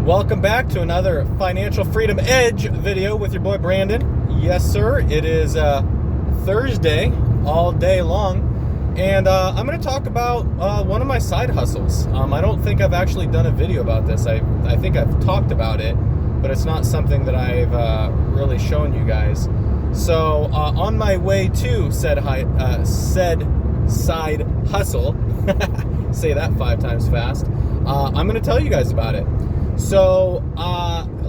Welcome back to another Financial Freedom Edge video with your boy Brandon. Yes, sir. It is Thursday all day long, and I'm going to talk about one of my side hustles. I don't think I've actually done a video about this. I think I've talked about it, but it's not something that I've really shown you guys. So on my way to said side hustle, say that 5 times fast, I'm going to tell you guys about it. So,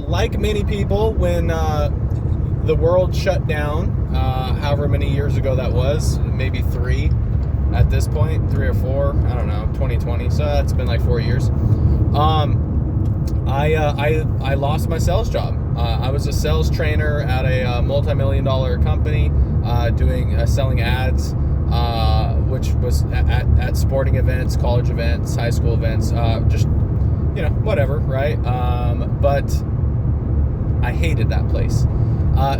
like many people, when the world shut down, however many years ago that was, maybe 3 at this point, 3 or 4, I don't know, 2020, so that's been like 4 years. I lost my sales job. I was a sales trainer at a multi-million-dollar company, doing selling ads, which was at sporting events, college events, high school events, just whatever, right? But I hated that place.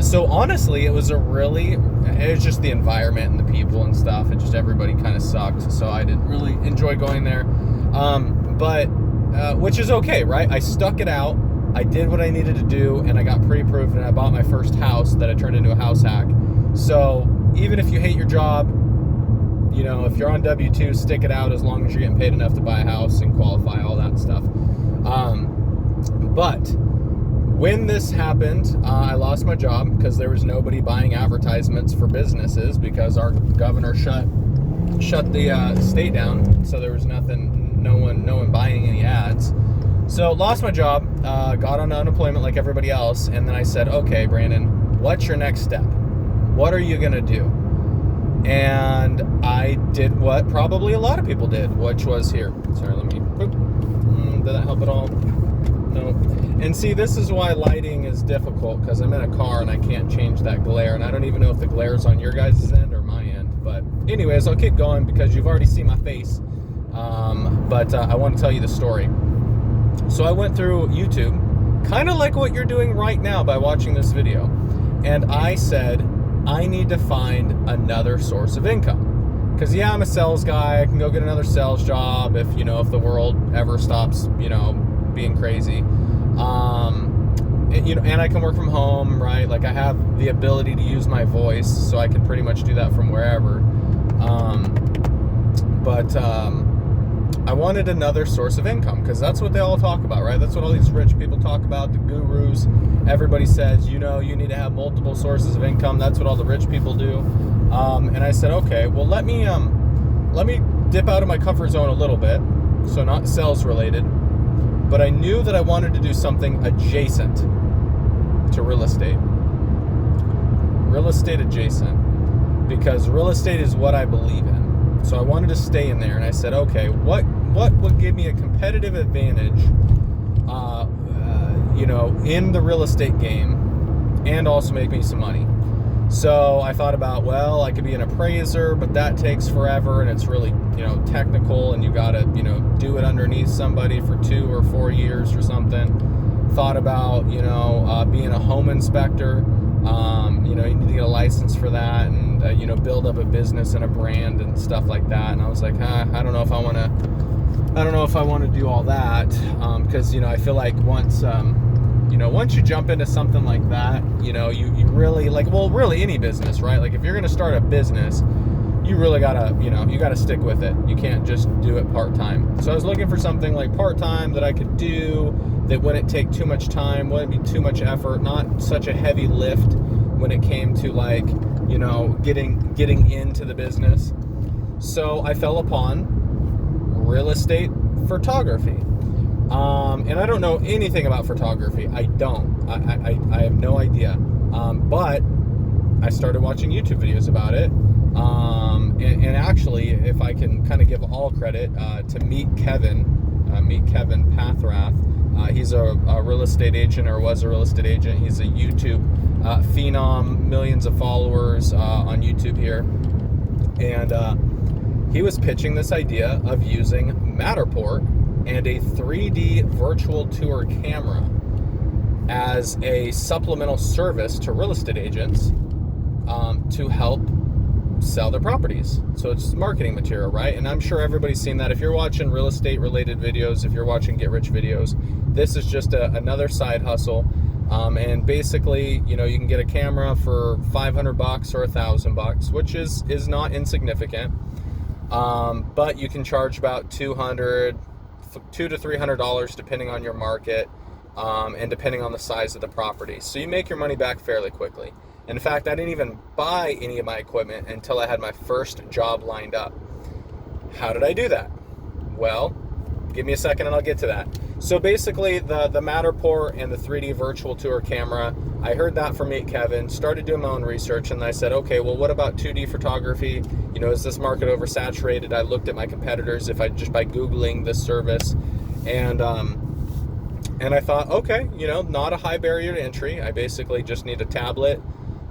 So honestly, it was just the environment and the people and stuff, and just everybody kind of sucked. So I didn't really enjoy going there. But which is okay, right? I stuck it out. I did what I needed to do, and I got pre-approved, and I bought my first house that I turned into a house hack. So even if you hate your job, if you're on W-2, stick it out as long as you're getting paid enough to buy a house and qualify, all that stuff. But when this happened, I lost my job because there was nobody buying advertisements for businesses because our governor shut the state down. So there was no one buying any ads. So lost my job, got on unemployment like everybody else. And then I said, okay, Brandon, what's your next step? What are you going to do? And I did what probably a lot of people did, which was here. Sorry, let me. Did that help at all? No. And see, this is why lighting is difficult, because I'm in a car and I can't change that glare. And I don't even know if the glare is on your guys' end or my end. But anyways, I'll keep going because you've already seen my face. But I want to tell you the story. So I went through YouTube, kind of like what you're doing right now by watching this video. And I said, I need to find another source of income. Because I'm a sales guy. I can go get another sales job if the world ever stops, being crazy. And I can work from home, right? Like I have the ability to use my voice, so I can pretty much do that from wherever. But I wanted another source of income because that's what they all talk about, right? That's what all these rich people talk about, the gurus. Everybody says, you need to have multiple sources of income. That's what all the rich people do. And I said, okay, well, let me dip out of my comfort zone a little bit. So not sales related, but I knew that I wanted to do something adjacent to real estate. Real estate adjacent, because real estate is what I believe in. So I wanted to stay in there, and I said, okay, what would give me a competitive advantage, in the real estate game, and also make me some money? So I thought about, well, I could be an appraiser, but that takes forever, and it's really, technical, and you gotta, do it underneath somebody for 2 or 4 years or something. Thought about, being a home inspector. You need to get a license for that, and build up a business and a brand and stuff like that. And I was like, I don't know if I want to do all that, because I feel like once you jump into something like that, you really really any business, right? Like if you're going to start a business, you really gotta you gotta stick with it. You can't just do it part-time. So I was looking for something like part-time that I could do that wouldn't take too much time, wouldn't be too much effort, not such a heavy lift when it came to getting into the business. So I fell upon real estate photography. And I don't know anything about photography. I don't. I have no idea. But I started watching YouTube videos about it. And actually, if I can kind of give all credit to Meet Kevin Pathrath. He's a real estate agent, or was a real estate agent. He's a YouTube phenom, millions of followers on YouTube here. And he was pitching this idea of using Matterport and a 3D virtual tour camera as a supplemental service to real estate agents to help sell their properties. So it's marketing material, right? And I'm sure everybody's seen that. If you're watching real estate related videos, if you're watching get rich videos, this is just another side hustle. And basically, you can get a camera for $500 or $1,000, which is not insignificant. But you can charge about $200 to $300 depending on your market, and depending on the size of the property. So you make your money back fairly quickly. In fact, I didn't even buy any of my equipment until I had my first job lined up. How did I do that? Well, give me a second and I'll get to that. So basically, the Matterport and the 3D virtual tour camera, I heard that from Meet Kevin, started doing my own research, and I said, okay, well, what about 2D photography? Is this market oversaturated? I looked at my competitors by Googling this service, and I thought, okay, not a high barrier to entry. I basically just need a tablet,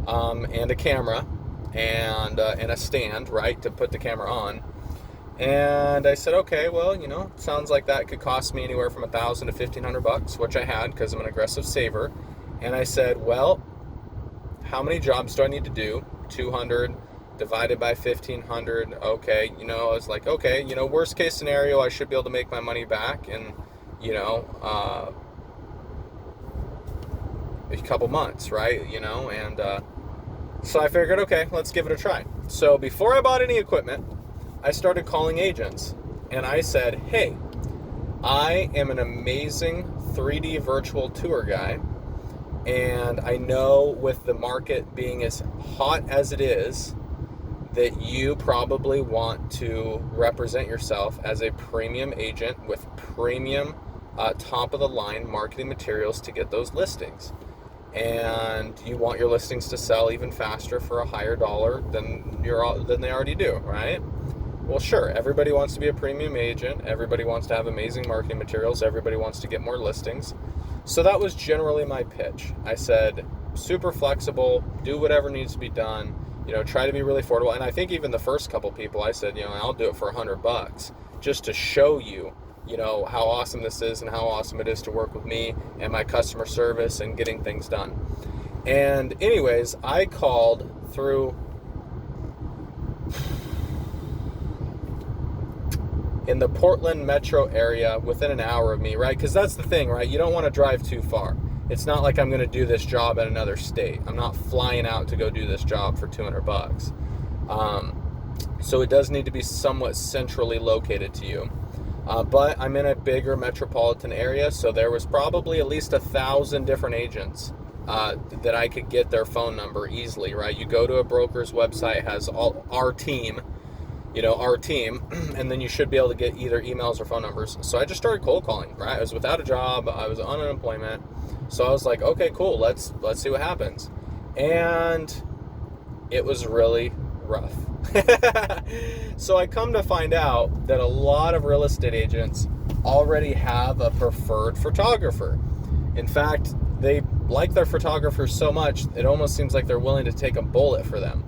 and a camera, and a stand, right, to put the camera on. And I said, okay, well, sounds like that could cost me anywhere from $1,000 to $1,500, which I had because I'm an aggressive saver. And I said, well, how many jobs do I need to do? 200 divided by 1,500. Okay, I was like, okay, worst case scenario, I should be able to make my money back in, a couple months, right? And so I figured, okay, let's give it a try. So before I bought any equipment, I started calling agents, and I said, hey, I am an amazing 3D virtual tour guy, and I know with the market being as hot as it is, that you probably want to represent yourself as a premium agent with premium top-of-the-line marketing materials to get those listings. And you want your listings to sell even faster for a higher dollar than they already do, right? Well, sure, everybody wants to be a premium agent. Everybody wants to have amazing marketing materials. Everybody wants to get more listings. So that was generally my pitch. I said, super flexible, do whatever needs to be done, try to be really affordable. And I think even the first couple people, I said, I'll do it for $100 just to show you, how awesome this is and how awesome it is to work with me and my customer service and getting things done. And anyways, I called through in the Portland metro area within an hour of me, right? Because that's the thing, right? You don't want to drive too far. It's not like I'm going to do this job in another state. I'm not flying out to go do this job for $200. So it does need to be somewhat centrally located to you. But I'm in a bigger metropolitan area, so there was probably at least 1,000 different agents that I could get their phone number easily, right? You go to a broker's website, it has all our team, and then you should be able to get either emails or phone numbers. So I just started cold calling, right? I was without a job, I was on unemployment, so I was like, okay, cool, let's see what happens. And it was really rough. So I come to find out that a lot of real estate agents already have a preferred photographer. In fact, they like their photographers so much, it almost seems like they're willing to take a bullet for them.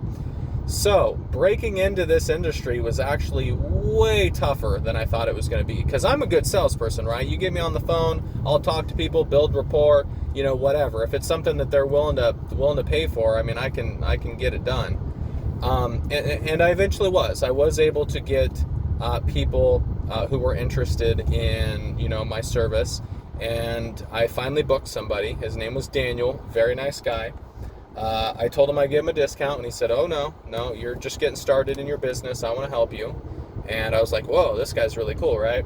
So breaking into this industry was actually way tougher than I thought it was going to be, because I'm a good salesperson, right? You get me on the phone, I'll talk to people, build rapport, whatever. If it's something that they're willing to pay for, I mean, I can get it done. And I eventually was. I was able to get people who were interested in, my service, and I finally booked somebody. His name was Daniel, very nice guy. I told him I'd give him a discount, and he said, oh, no, you're just getting started in your business. I want to help you. And I was like, whoa, this guy's really cool, right?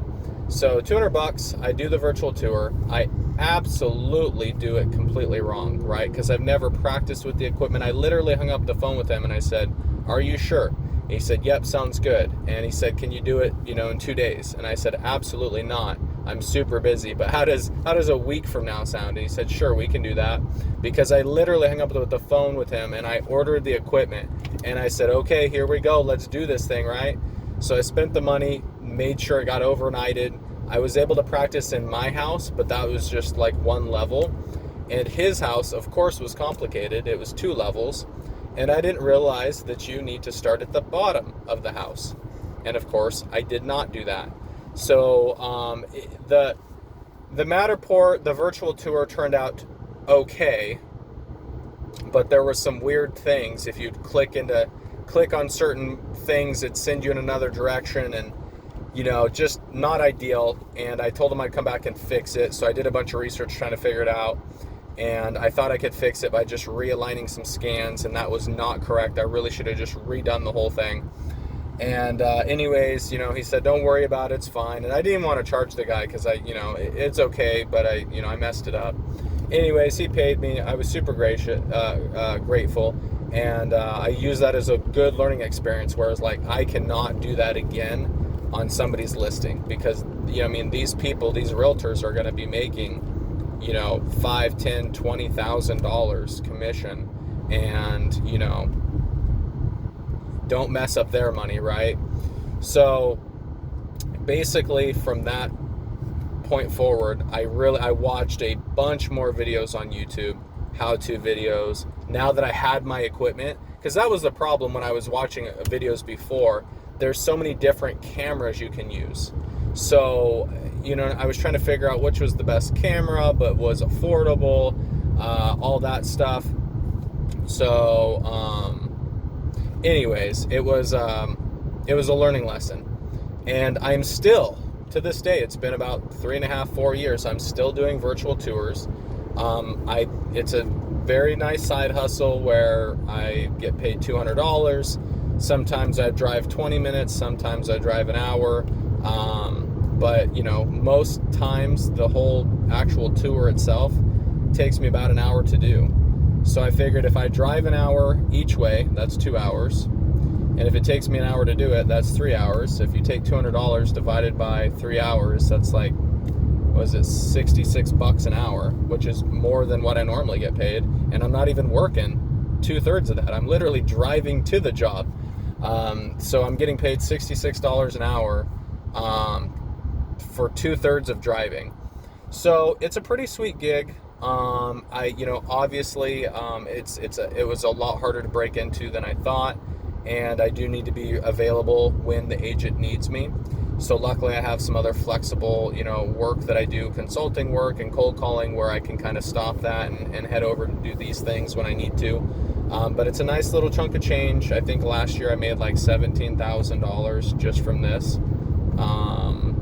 So $200, I do the virtual tour. I absolutely do it completely wrong, right? Because I've never practiced with the equipment. I literally hung up the phone with him and I said, are you sure? And he said, yep, sounds good. And he said, can you do it, in 2 days? And I said, absolutely not. I'm super busy, but how does a week from now sound? And he said, sure, we can do that. Because I literally hung up the phone with him and I ordered the equipment and I said, okay, here we go. Let's do this thing, right? So I spent the money, made sure it got overnighted. I was able to practice in my house, but that was just like one level. And his house, of course, was complicated. It was 2 levels. And I didn't realize that you need to start at the bottom of the house. And of course, I did not do that. So the Matterport, the virtual tour turned out okay, but there were some weird things. If you'd click into click on certain things, it'd send you in another direction, and just not ideal. And I told him I'd come back and fix it. So I did a bunch of research trying to figure it out. And I thought I could fix it by just realigning some scans, and that was not correct. I really should have just redone the whole thing. And anyways, he said, don't worry about it, it's fine. And I didn't want to charge the guy because it's okay, but I messed it up. Anyways, he paid me. I was super grateful. And I use that as a good learning experience, whereas I cannot do that again on somebody's listing, because these people, these realtors are going to be making $5,000, $10,000, $20,000 commission, and don't mess up their money, right? So basically from that point forward, I watched a bunch more videos on YouTube, how-to videos, now that I had my equipment, because that was the problem when I was watching videos before. There's so many different cameras you can use. So, I was trying to figure out which was the best camera, but was affordable, all that stuff. So, anyways, it was a learning lesson. And I'm still, to this day, it's been about 3.5, 4 years, I'm still doing virtual tours. It's a very nice side hustle where I get paid $200. Sometimes I drive 20 minutes, sometimes I drive an hour. But most times the whole actual tour itself takes me about an hour to do. So I figured if I drive an hour each way, that's 2 hours. And if it takes me an hour to do it, that's 3 hours. So if you take $200 divided by 3 hours, that's $66 an hour, which is more than what I normally get paid. And I'm not even working 2/3 of that. I'm literally driving to the job. So I'm getting paid $66 an hour for 2/3 of driving. So it's a pretty sweet gig. Obviously, it was a lot harder to break into than I thought, and I do need to be available when the agent needs me. So luckily I have some other flexible, work that I do, consulting work and cold calling, where I can kind of stop that and head over to do these things when I need to. But it's a nice little chunk of change. I think last year I made like $17,000 just from this.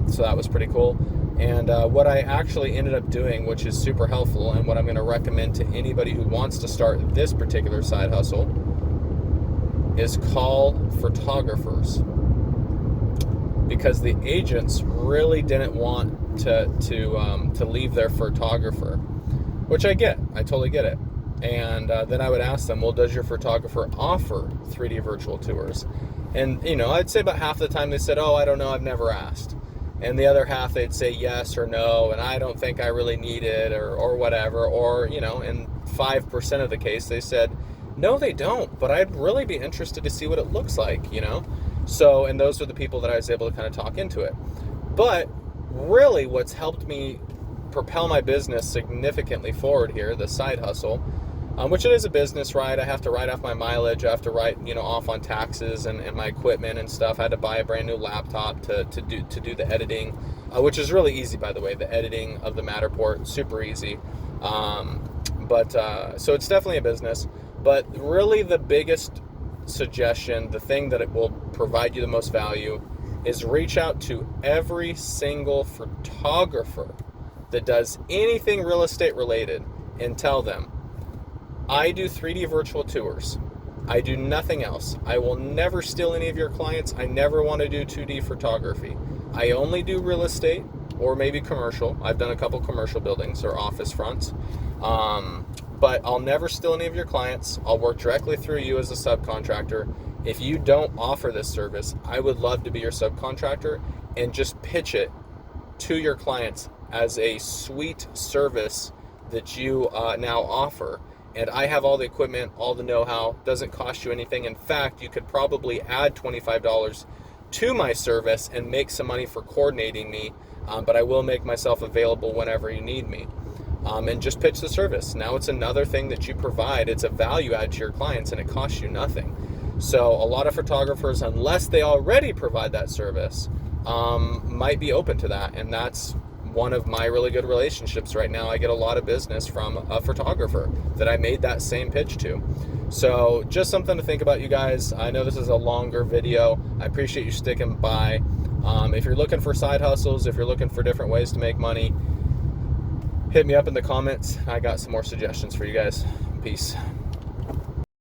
So that was pretty cool. And what I actually ended up doing, which is super helpful, and what I'm going to recommend to anybody who wants to start this particular side hustle, is call photographers. Because the agents really didn't want to leave their photographer, which I get. I totally get it. And then I would ask them, well, does your photographer offer 3D virtual tours? And, I'd say about half the time they said, oh, I don't know, I've never asked. And the other half, they'd say yes or no, and I don't think I really need it, or whatever. Or, in 5% of the case, they said, no, they don't, but I'd really be interested to see what it looks like, So, and those are the people that I was able to kind of talk into it. But really what's helped me propel my business significantly forward here, the side hustle, which it is a business, right? I have to write off my mileage. I have to write, off on taxes and my equipment and stuff. I had to buy a brand new laptop to do the editing, which is really easy, by the way. The editing of the Matterport, super easy. So it's definitely a business. But really the biggest suggestion, the thing that it will provide you the most value, is reach out to every single photographer that does anything real estate related and tell them, I do 3D virtual tours. I do nothing else. I will never steal any of your clients. I never want to do 2D photography. I only do real estate or maybe commercial. I've done a couple commercial buildings or office fronts. But I'll never steal any of your clients. I'll work directly through you as a subcontractor. If you don't offer this service, I would love to be your subcontractor and just pitch it to your clients as a sweet service that you now offer. And I have all the equipment, all the know-how, doesn't cost you anything. In fact, you could probably add $25 to my service and make some money for coordinating me, but I will make myself available whenever you need me. And just pitch the service. Now it's another thing that you provide. It's a value add to your clients and it costs you nothing. So a lot of photographers, unless they already provide that service, might be open to that. And that's one of my really good relationships right now. I get a lot of business from a photographer that I made that same pitch to. So just something to think about, you guys. I know this is a longer video. I appreciate you sticking by. If you're looking for side hustles, if you're looking for different ways to make money, hit me up in the comments. I got some more suggestions for you guys. Peace.